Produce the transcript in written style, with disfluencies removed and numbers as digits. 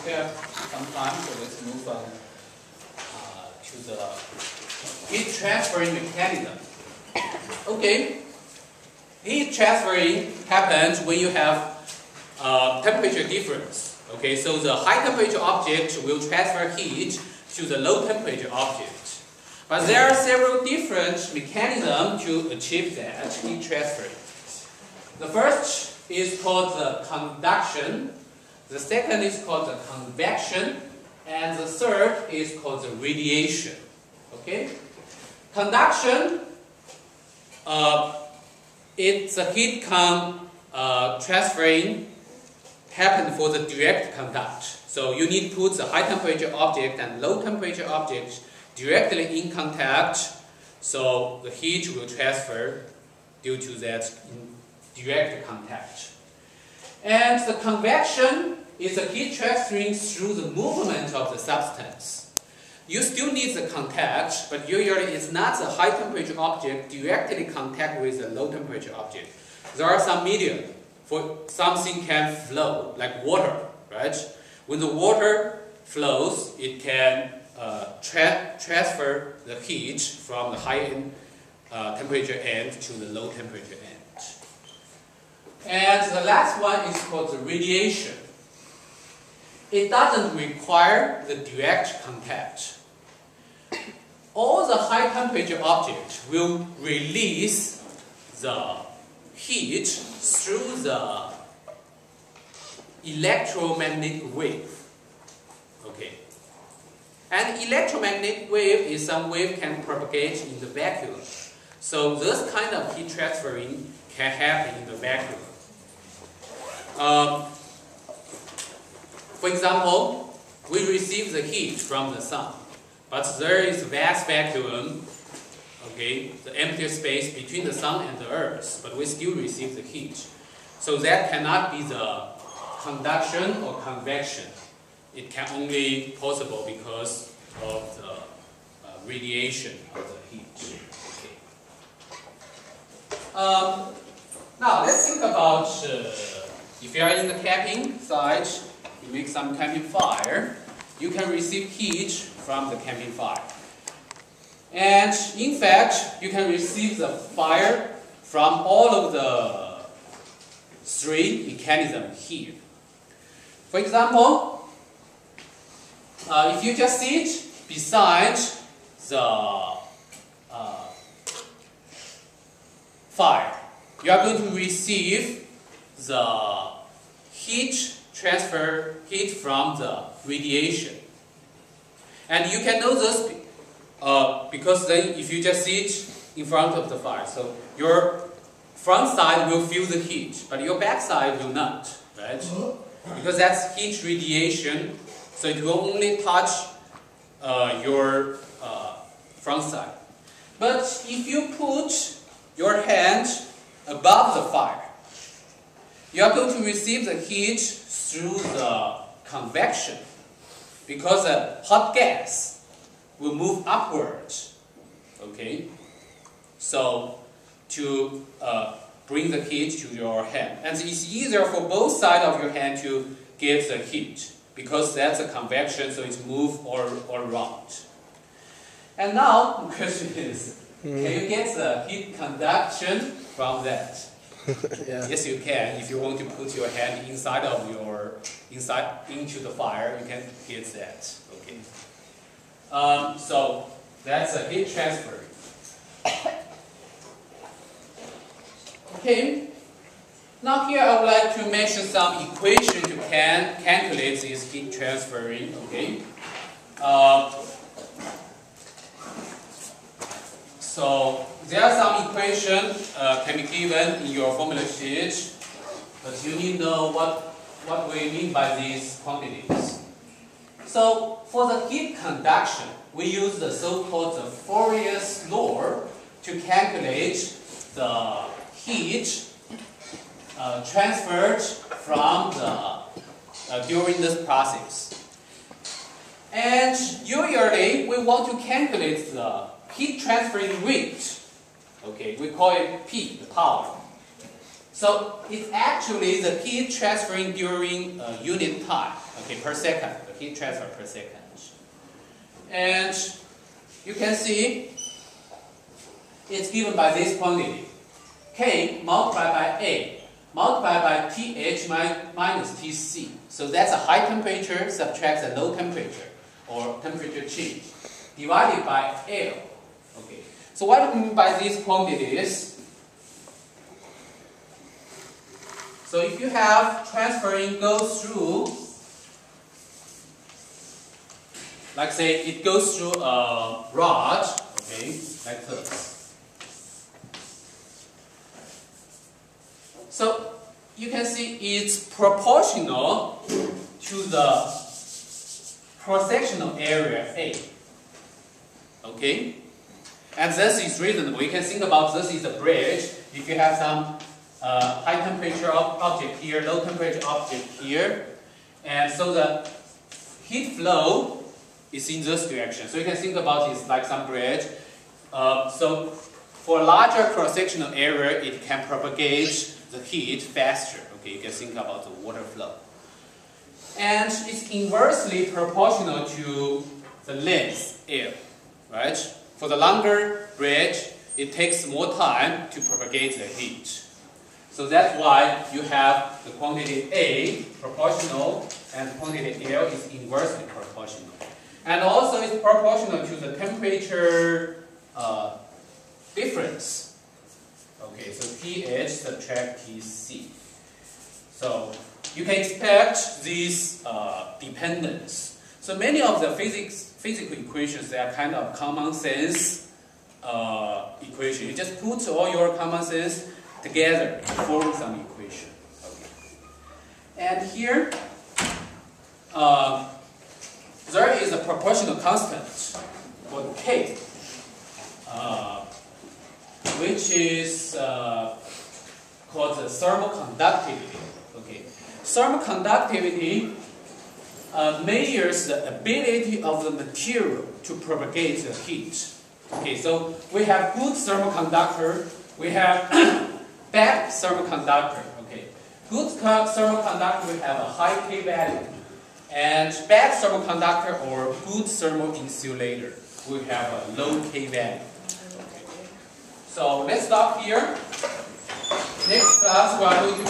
we have some time, so let's move on to the heat transferring mechanism. Okay, heat transferring happens when you have temperature difference. Okay, so the high temperature object will transfer heat to the low temperature object. But there are several different mechanisms to achieve that heat transferring. The first is called the conduction, the second is called the convection, and the third is called the radiation. Okay? Conduction, it's the heat transferring happen for the direct conduct. So you need to put the high temperature object and low temperature object directly in contact, so the heat will transfer due to that direct contact. And the convection is the heat transferring through the movement of the substance. You still need the contact, but usually it's not the high temperature object directly contact with the low temperature object. There are some medium for something can flow, like water, right? When the water flows, it can transfer the heat from the high temperature end to the low temperature end. And the last one is called the radiation. It doesn't require the direct contact. All the high temperature objects will release the heat through the electromagnetic wave. Okay. And electromagnetic wave is some wave can propagate in the vacuum. So this kind of heat transferring can happen in the vacuum. For example, we receive the heat from the sun, but there is vast vacuum, okay, the empty space between the sun and the earth, but we still receive the heat. So that cannot be the conduction or convection. It can only possible because of the radiation of the heat. Okay. Now let's think about if you are in the camping site, you make some camping fire, you can receive heat from the camping fire. And in fact, you can receive the fire from all of the three mechanisms here. For example, if you just sit beside the fire, you are going to receive the transfer heat from the radiation. And you can know this because then if you just sit in front of the fire, so your front side will feel the heat, but your back side will not, right? Because that's heat radiation, so it will only touch your front side. But if you put your hand above the fire, you are going to receive the heat through the convection, because the hot gas will move upwards. Okay, so to bring the heat to your hand, and it's easier for both sides of your hand to get the heat because that's a convection, so it's move all around. And now the question is, can you get the heat conduction from that? Yeah. Yes, you can. If you want to put your hand inside of into the fire, you can get that. Okay. So that's a heat transfer. Okay. Now here I would like to mention some equation to calculate this heat transferring. Okay. So there are some equations can be given in your formula sheet, but you need to know what we mean by these quantities. So for the heat conduction, we use the so-called Fourier's law to calculate the heat transferred from during this process. And usually we want to calculate the heat transferring rate. Okay, we call it P, the power. So it's actually the heat transferring during unit time, okay, per second, the heat transfer per second. And you can see it's given by this quantity, K multiplied by A, multiplied by TH minus TC. So that's a high temperature subtracts a low temperature, or temperature change, divided by L. Okay. So what I mean by these quantities? So if you have transferring goes through, like say it goes through a rod, okay, like this. So you can see it's proportional to the cross-sectional area A. Okay? And this is reasonable. You can think about this is a bridge. If you have some high temperature object here, low temperature object here, and so the heat flow is in this direction. So you can think about it like some bridge. So for a larger cross-sectional area, it can propagate the heat faster. Okay, you can think about the water flow. And it's inversely proportional to the length L, right? For the longer bridge, it takes more time to propagate the heat. So that's why you have the quantity A proportional and the quantity L is inversely proportional. And also it's proportional to the temperature difference. Okay, so TH subtract TC. So you can expect these dependence. So many of the physical equations, they are kind of common sense equation. You just put all your common sense together to form some equation. Okay. And here, there is a proportional constant called K, which is called the thermal conductivity. Okay. Thermal conductivity measures the ability of the material to propagate the heat. Okay, so we have good thermal conductor, we have bad thermal conductor. Okay, good thermal conductor we have a high K value, and bad thermal conductor or good thermal insulator we have a low K value. Okay. So let's stop here. Next class we are going to